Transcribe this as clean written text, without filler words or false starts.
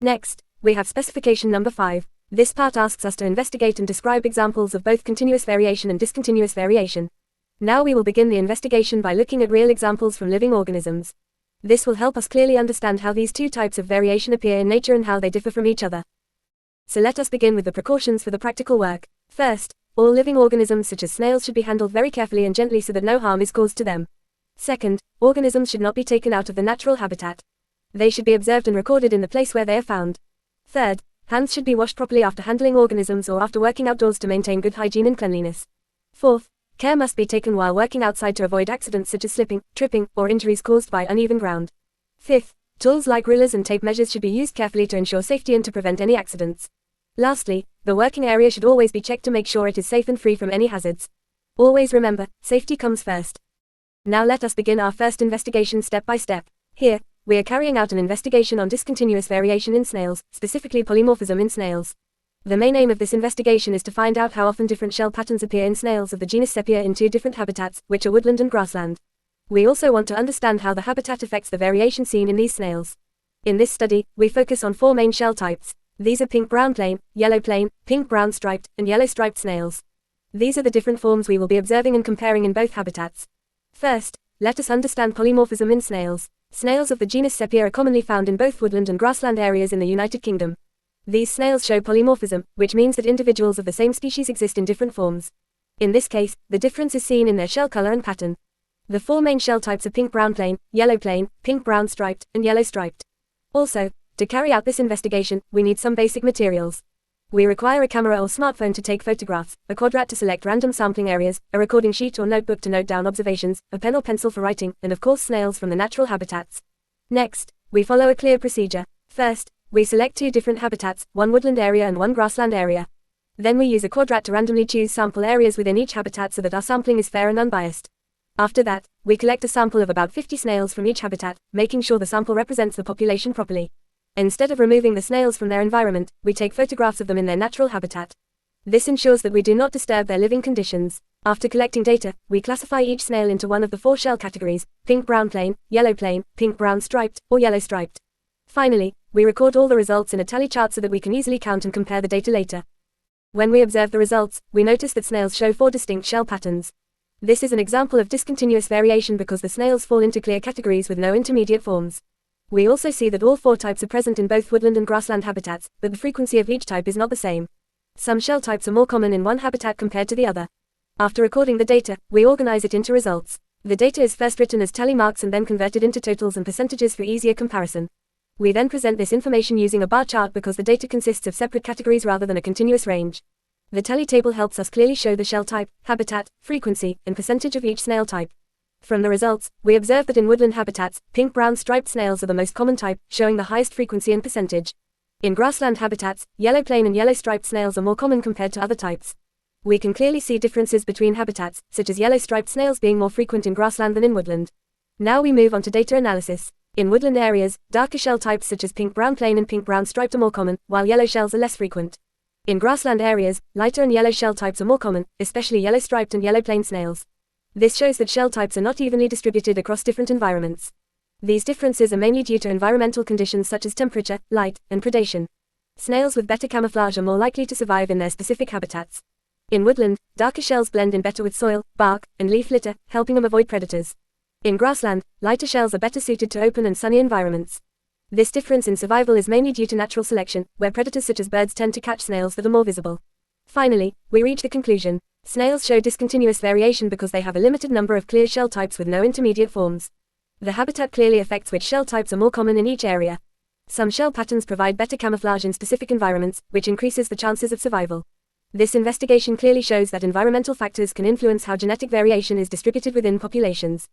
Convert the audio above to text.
Next, we have specification number 5. This part asks us to investigate and describe examples of both continuous variation and discontinuous variation. Now we will begin the investigation by looking at real examples from living organisms. This will help us clearly understand how these two types of variation appear in nature and how they differ from each other. So let us begin with the precautions for the practical work. First, all living organisms such as snails should be handled very carefully and gently so that no harm is caused to them. Second, organisms should not be taken out of the natural habitat. They should be observed and recorded in the place where they are found. Third, hands should be washed properly after handling organisms or after working outdoors to maintain good hygiene and cleanliness. Fourth, care must be taken while working outside to avoid accidents such as slipping, tripping, or injuries caused by uneven ground. Fifth, tools like rulers and tape measures should be used carefully to ensure safety and to prevent any accidents. Lastly, the working area should always be checked to make sure it is safe and free from any hazards. Always remember, safety comes first. Now let us begin our first investigation step by step. Here, we are carrying out an investigation on discontinuous variation in snails, specifically polymorphism in snails. The main aim of this investigation is to find out how often different shell patterns appear in snails of the genus Sepia in two different habitats, which are woodland and grassland. We also want to understand how the habitat affects the variation seen in these snails. In this study, we focus on 4 main shell types. These are pink-brown plain, yellow plain, pink-brown striped, and yellow striped snails. These are the different forms we will be observing and comparing in both habitats. First, let us understand polymorphism in snails. Snails of the genus Sepia are commonly found in both woodland and grassland areas in the United Kingdom. These snails show polymorphism, which means that individuals of the same species exist in different forms. In this case, the difference is seen in their shell color and pattern. The 4 main shell types are pink-brown plain, yellow plain, pink-brown striped, and yellow striped. Also, to carry out this investigation, we need some basic materials. We require a camera or smartphone to take photographs, a quadrat to select random sampling areas, a recording sheet or notebook to note down observations, a pen or pencil for writing, and of course snails from the natural habitats. Next, we follow a clear procedure. First, we select 2 different habitats, one woodland area and one grassland area. Then we use a quadrat to randomly choose sample areas within each habitat so that our sampling is fair and unbiased. After that, we collect a sample of about 50 snails from each habitat, making sure the sample represents the population properly. Instead of removing the snails from their environment, we take photographs of them in their natural habitat. This ensures that we do not disturb their living conditions. After collecting data, we classify each snail into one of the 4 shell categories: pink-brown plain, yellow plain, pink-brown striped, or yellow striped. Finally, we record all the results in a tally chart so that we can easily count and compare the data later. When we observe the results, we notice that snails show 4 distinct shell patterns. This is an example of discontinuous variation because the snails fall into clear categories with no intermediate forms. We also see that all 4 types are present in both woodland and grassland habitats, but the frequency of each type is not the same. Some shell types are more common in one habitat compared to the other. After recording the data, we organize it into results. The data is first written as tally marks and then converted into totals and percentages for easier comparison. We then present this information using a bar chart because the data consists of separate categories rather than a continuous range. The tally table helps us clearly show the shell type, habitat, frequency, and percentage of each snail type. From the results, we observe that in woodland habitats, pink-brown striped snails are the most common type, showing the highest frequency and percentage. In grassland habitats, yellow plain and yellow striped snails are more common compared to other types. We can clearly see differences between habitats, such as yellow striped snails being more frequent in grassland than in woodland. Now we move on to data analysis. In woodland areas, darker shell types such as pink-brown plain and pink-brown striped are more common, while yellow shells are less frequent. In grassland areas, lighter and yellow shell types are more common, especially yellow striped and yellow plain snails. This shows that shell types are not evenly distributed across different environments. These differences are mainly due to environmental conditions such as temperature, light, and predation. Snails with better camouflage are more likely to survive in their specific habitats. In woodland, darker shells blend in better with soil, bark, and leaf litter, helping them avoid predators. In grassland, lighter shells are better suited to open and sunny environments. This difference in survival is mainly due to natural selection, where predators such as birds tend to catch snails that are more visible. Finally, we reach the conclusion. Snails show discontinuous variation because they have a limited number of clear shell types with no intermediate forms. The habitat clearly affects which shell types are more common in each area. Some shell patterns provide better camouflage in specific environments, which increases the chances of survival. This investigation clearly shows that environmental factors can influence how genetic variation is distributed within populations.